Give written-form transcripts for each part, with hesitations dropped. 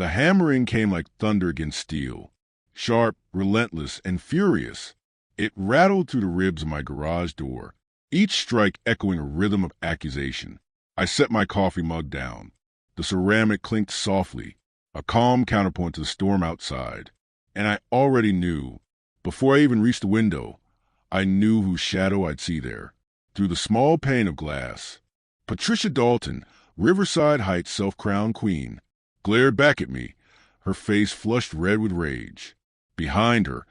The hammering came like thunder against steel, sharp, relentless, and furious. It rattled through the ribs of my garage door, each strike echoing a rhythm of accusation. I set my coffee mug down. The ceramic clinked softly, a calm counterpoint to the storm outside. And I already knew, before I even reached the window, I knew whose shadow I'd see there, through the small pane of glass. Patricia Dalton, Riverside Heights self-crowned queen, glared back at me, her face flushed red with rage. Behind her,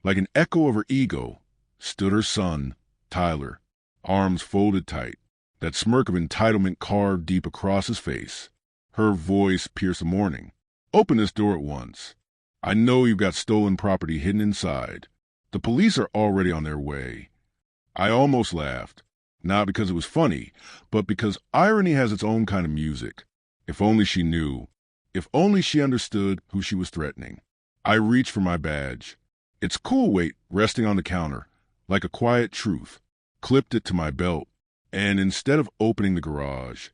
like an echo of her ego, stood her son, Tyler, arms folded tight, that smirk of entitlement carved deep across his face. Her voice pierced the morning. "Open this door at once. I know you've got stolen property hidden inside. The police are already on their way." I almost laughed, not because it was funny, but because irony has its own kind of music. If only she knew. If only she understood who she was threatening. I reached for my badge. Its cool weight resting on the counter, like a quiet truth, clipped it to my belt, and instead of opening the garage,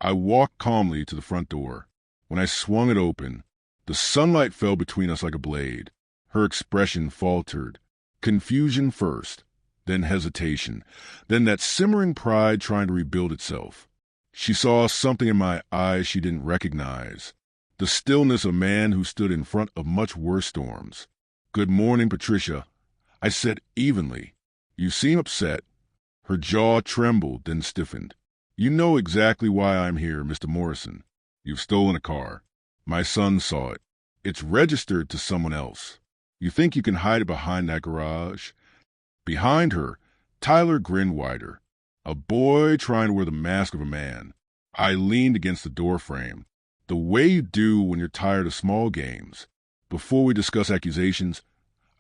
I walked calmly to the front door. When I swung it open, the sunlight fell between us like a blade. Her expression faltered. Confusion first, then hesitation, then that simmering pride trying to rebuild itself. She saw something in my eyes she didn't recognize. The stillness of a man who stood in front of much worse storms. "Good morning, Patricia," I said evenly. "You seem upset." Her jaw trembled, then stiffened. "You know exactly why I'm here, Mr. Morrison. You've stolen a car. My son saw it. It's registered to someone else. You think you can hide it behind that garage?" Behind her, Tyler grinned wider. A boy trying to wear the mask of a man. I leaned against the doorframe, the way you do when you're tired of small games. Before we discuss accusations,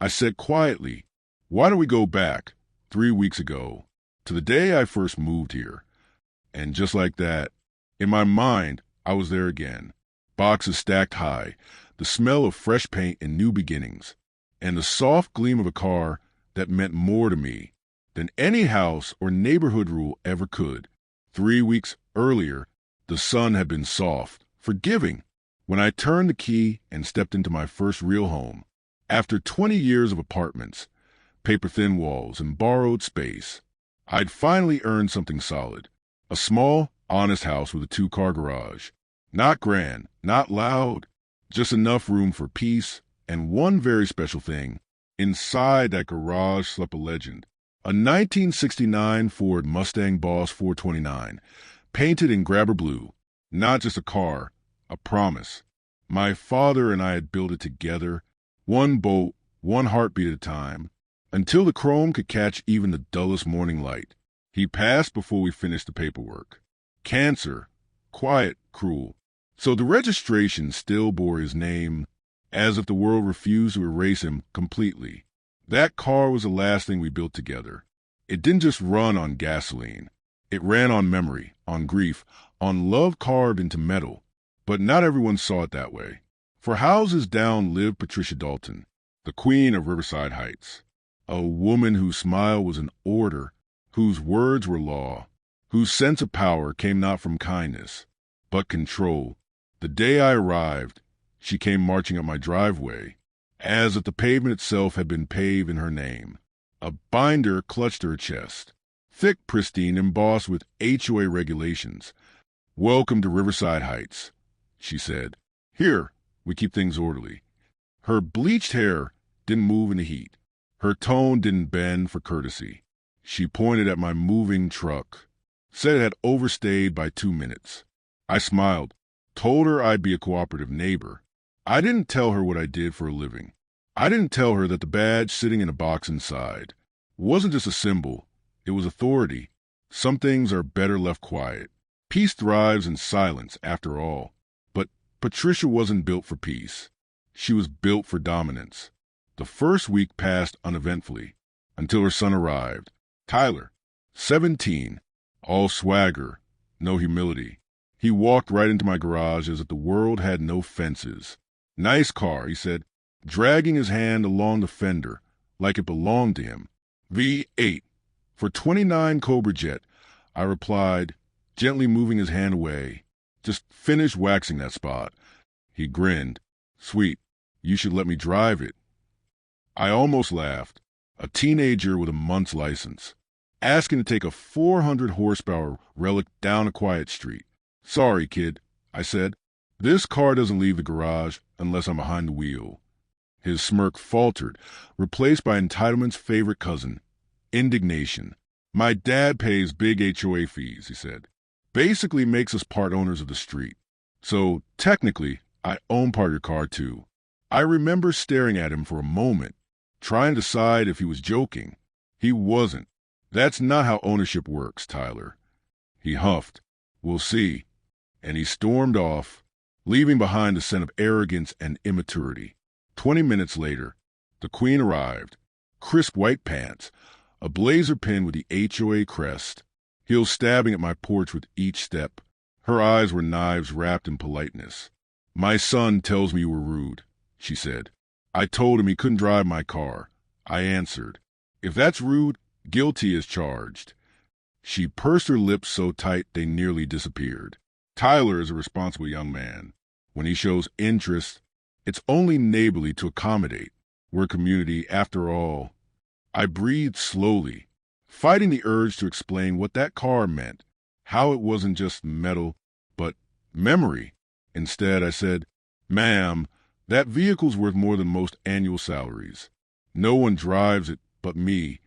I said quietly, "Why don't we go back, 3 weeks ago, to the day I first moved here?" And just like that, in my mind, I was there again. Boxes stacked high, the smell of fresh paint and new beginnings, and the soft gleam of a car that meant more to me than any house or neighborhood rule ever could. 3 weeks earlier, the sun had been soft, forgiving, when I turned the key and stepped into my first real home. After 20 years of apartments, paper-thin walls, and borrowed space, I'd finally earned something solid. A small, honest house with a 2-car garage. Not grand, not loud, just enough room for peace, and one very special thing. Inside that garage slept a legend. A 1969 Ford Mustang Boss 429, painted in grabber blue. Not just a car, a promise. My father and I had built it together, one bolt, one heartbeat at a time, until the chrome could catch even the dullest morning light. He passed before we finished the paperwork. Cancer, quiet, cruel. So the registration still bore his name, as if the world refused to erase him completely. That car was the last thing we built together. It didn't just run on gasoline. It ran on memory, on grief, on love carved into metal. But not everyone saw it that way. For houses down lived Patricia Dalton, the queen of Riverside Heights. A woman whose smile was an order, whose words were law, whose sense of power came not from kindness, but control. The day I arrived, she came marching up my driveway, as if the pavement itself had been paved in her name. A binder clutched her chest, thick, pristine, embossed with HOA regulations. "Welcome to Riverside Heights," she said. "Here, we keep things orderly." Her bleached hair didn't move in the heat. Her tone didn't bend for courtesy. She pointed at my moving truck, said it had overstayed by 2 minutes. I smiled, told her I'd be a cooperative neighbor. I didn't tell her what I did for a living. I didn't tell her that the badge sitting in a box inside wasn't just a symbol, it was authority. Some things are better left quiet. Peace thrives in silence, after all. But Patricia wasn't built for peace. She was built for dominance. The first week passed uneventfully, until her son arrived. Tyler, 17, all swagger, no humility. He walked right into my garage as if the world had no fences. "Nice car," he said, dragging his hand along the fender like it belonged to him. "V8. For 29 Cobra Jet," I replied, gently moving his hand away. "Just finish waxing that spot." He grinned. Sweet, you should let me drive it. I almost laughed. A teenager with a month's license, asking to take a 400 horsepower relic down a quiet street. Sorry, kid, I said. This car doesn't leave the garage unless I'm behind the wheel. His smirk faltered, replaced by entitlement's favorite cousin, indignation. My dad pays big HOA fees, he said. Basically makes us part owners of the street. So, technically, I own part of your car, too. I remember staring at him for a moment, trying to decide if he was joking. He wasn't. That's not how ownership works, Tyler. He huffed. We'll see. And he stormed off, leaving behind a scent of arrogance and immaturity. 20 minutes later, the Queen arrived. Crisp white pants, a blazer pin with the HOA crest, heels stabbing at my porch with each step. Her eyes were knives wrapped in politeness. My son tells me you were rude, she said. I told him he couldn't drive my car. I answered. If that's rude, guilty as charged. She pursed her lips so tight they nearly disappeared. Tyler is a responsible young man. When he shows interest, it's only neighborly to accommodate. We're community, after all. I breathed slowly, fighting the urge to explain what that car meant, how it wasn't just metal, but memory. Instead, I said, Ma'am, that vehicle's worth more than most annual salaries. No one drives it but me.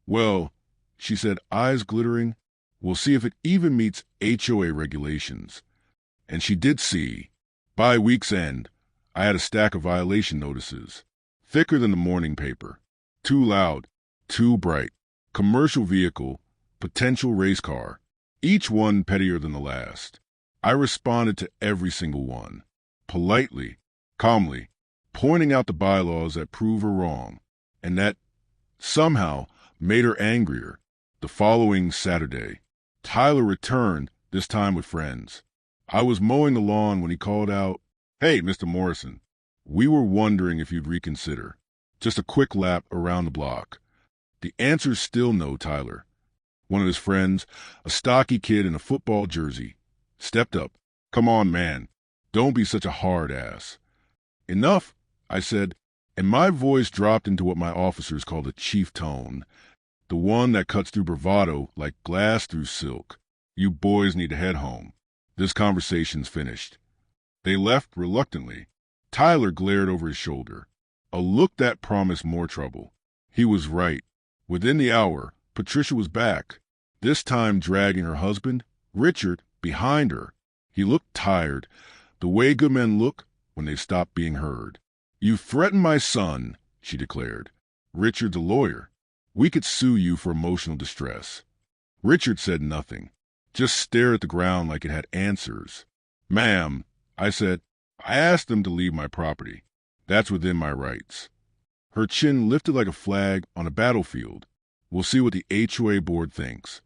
Well, she said, eyes glittering, we'll see if it even meets HOA regulations. And she did see. By week's end, I had a stack of violation notices, thicker than the morning paper. Too loud, too bright, commercial vehicle, potential race car, each one pettier than the last. I responded to every single one, politely, calmly, pointing out the bylaws that prove her wrong, and that somehow made her angrier. The following Saturday, Tyler returned, this time with friends. I was mowing the lawn when he called out, Hey, Mr. Morrison, we were wondering if you'd reconsider. Just a quick lap around the block. The answer's still no, Tyler. One of his friends, a stocky kid in a football jersey, stepped up. Come on, man. Don't be such a hard ass. Enough, I said, and my voice dropped into what my officers called a chief tone, the one that cuts through bravado like glass through silk. You boys need to head home. This conversation's finished. They left reluctantly. Tyler glared over his shoulder, a look that promised more trouble. He was right. Within the hour, Patricia was back, this time dragging her husband, Richard, behind her. He looked tired, the way good men look when they stop being heard. You threatened my son, she declared. Richard's a lawyer. We could sue you for emotional distress. Richard said nothing, just stared at the ground like it had answers. Ma'am, I said, I asked them to leave my property. That's within my rights. Her chin lifted like a flag on a battlefield. We'll see what the HOA board thinks.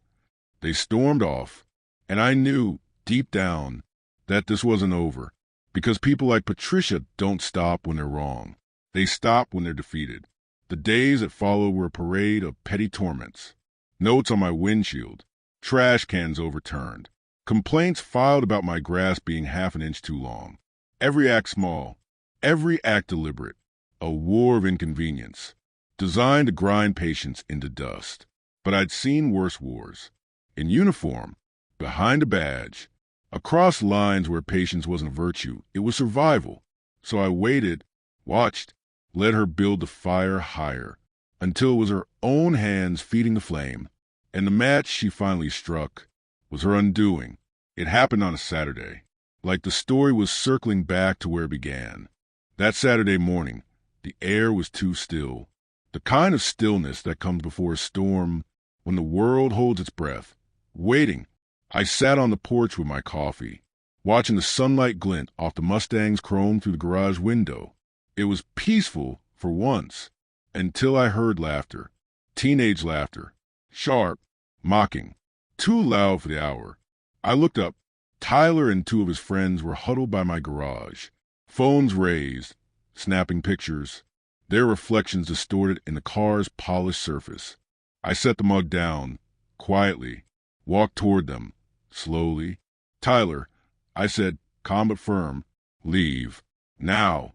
They stormed off, and I knew, deep down, that this wasn't over, because people like Patricia don't stop when they're wrong. They stop when they're defeated. The days that followed were a parade of petty torments. Notes on my windshield, trash cans overturned, complaints filed about my grass being half an inch too long. Every act small, every act deliberate, a war of inconvenience, designed to grind patience into dust. But I'd seen worse wars. In uniform, behind a badge, across lines where patience wasn't a virtue, it was survival. So I waited, watched, let her build the fire higher, until it was her own hands feeding the flame, and the match she finally struck was her undoing. It happened on a Saturday, like the story was circling back to where it began. That Saturday morning, the air was too still, the kind of stillness that comes before a storm when the world holds its breath, waiting. I sat on the porch with my coffee, watching the sunlight glint off the Mustang's chrome through the garage window. It was peaceful for once, until I heard laughter, teenage laughter, sharp, mocking, too loud for the hour. I looked up. Tyler and two of his friends were huddled by my garage, phones raised, snapping pictures, their reflections distorted in the car's polished surface. I set the mug down, quietly, walked toward them, slowly. Tyler, I said, calm but firm, Leave. Now.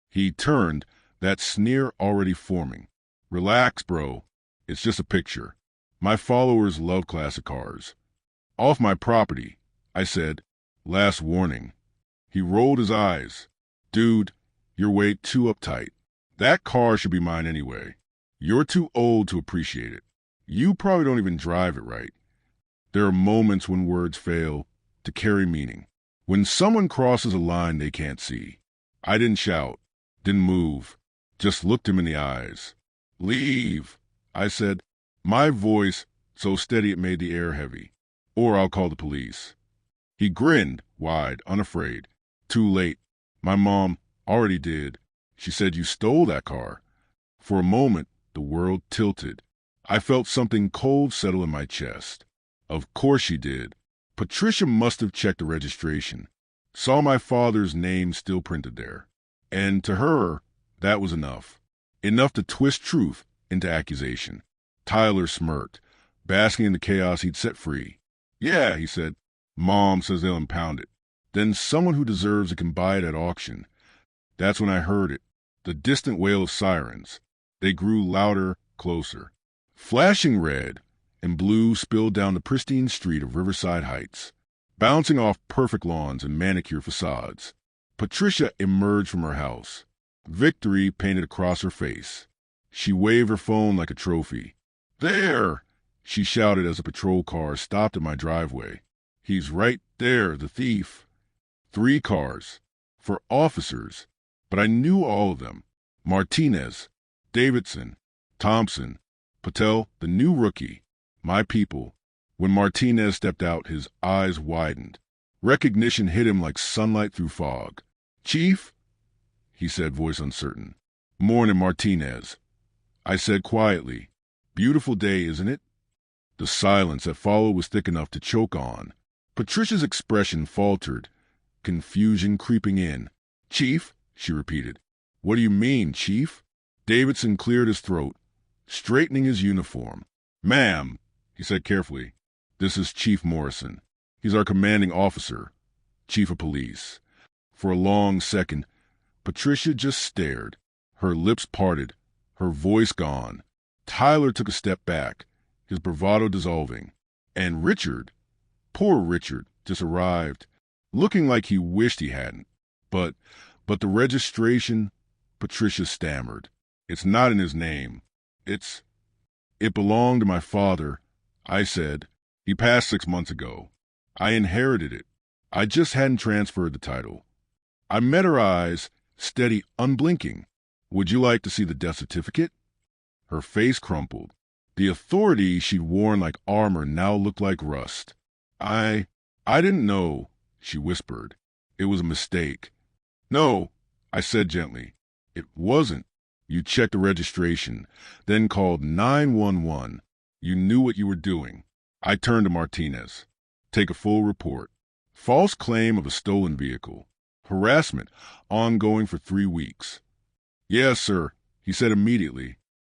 He turned, that sneer already forming. Relax, bro. It's just a picture. My followers love classic cars. Off my property, I said. Last warning. He rolled his eyes. Dude, you're way too uptight. That car should be mine anyway. You're too old to appreciate it. You probably don't even drive it right. There are moments when words fail to carry meaning. When someone crosses a line they can't see. I didn't shout, didn't move, just looked him in the eyes. Leave, I said, my voice so steady it made the air heavy. Or I'll call the police. He grinned, wide, unafraid. Too late. My mom already did. She said you stole that car. For a moment, the world tilted. I felt something cold settle in my chest. Of course she did. Patricia must have checked the registration, saw my father's name still printed there. And to her, that was enough. Enough to twist truth into accusation. Tyler smirked, basking in the chaos he'd set free. Yeah, he said. Mom says they'll impound it. Then someone who deserves it can buy it at auction. That's when I heard it. The distant wail of sirens. They grew louder, closer. Flashing red and blue spilled down the pristine street of Riverside Heights, bouncing off perfect lawns and manicured facades. Patricia emerged from her house, victory painted across her face. She waved her phone like a trophy. There, she shouted as a patrol car stopped at my driveway. He's right there, the thief. 3 cars, for officers, but I knew all of them. Martinez, Davidson, Thompson, Patel, the new rookie, my people. When Martinez stepped out, his eyes widened. Recognition hit him like sunlight through fog. Chief, he said, voice uncertain. Morning, Martinez. I said quietly, beautiful day, isn't it? The silence that followed was thick enough to choke on. Patricia's expression faltered, confusion creeping in. Chief, she repeated. What do you mean, Chief? Davidson cleared his throat, straightening his uniform. Ma'am, he said carefully, this is Chief Morrison. He's our commanding officer, chief of police. For a long second, Patricia just stared, her lips parted, her voice gone. Tyler took a step back, his bravado dissolving. And Richard, poor Richard, just arrived, looking like he wished he hadn't. But the registration, Patricia stammered. It's not in his name. It belonged to my father, I said. He passed 6 months ago. I inherited it. I just hadn't transferred the title. I met her eyes, steady, unblinking. Would you like to see the death certificate? Her face crumpled. The authority she'd worn like armor now looked like rust. I didn't know, she whispered. It was a mistake. No, I said gently. It wasn't. You checked the registration, then called 911. You knew what you were doing. I turned to Martinez. Take a full report. False claim of a stolen vehicle. Harassment, ongoing for 3 weeks. Yes, sir, he said immediately.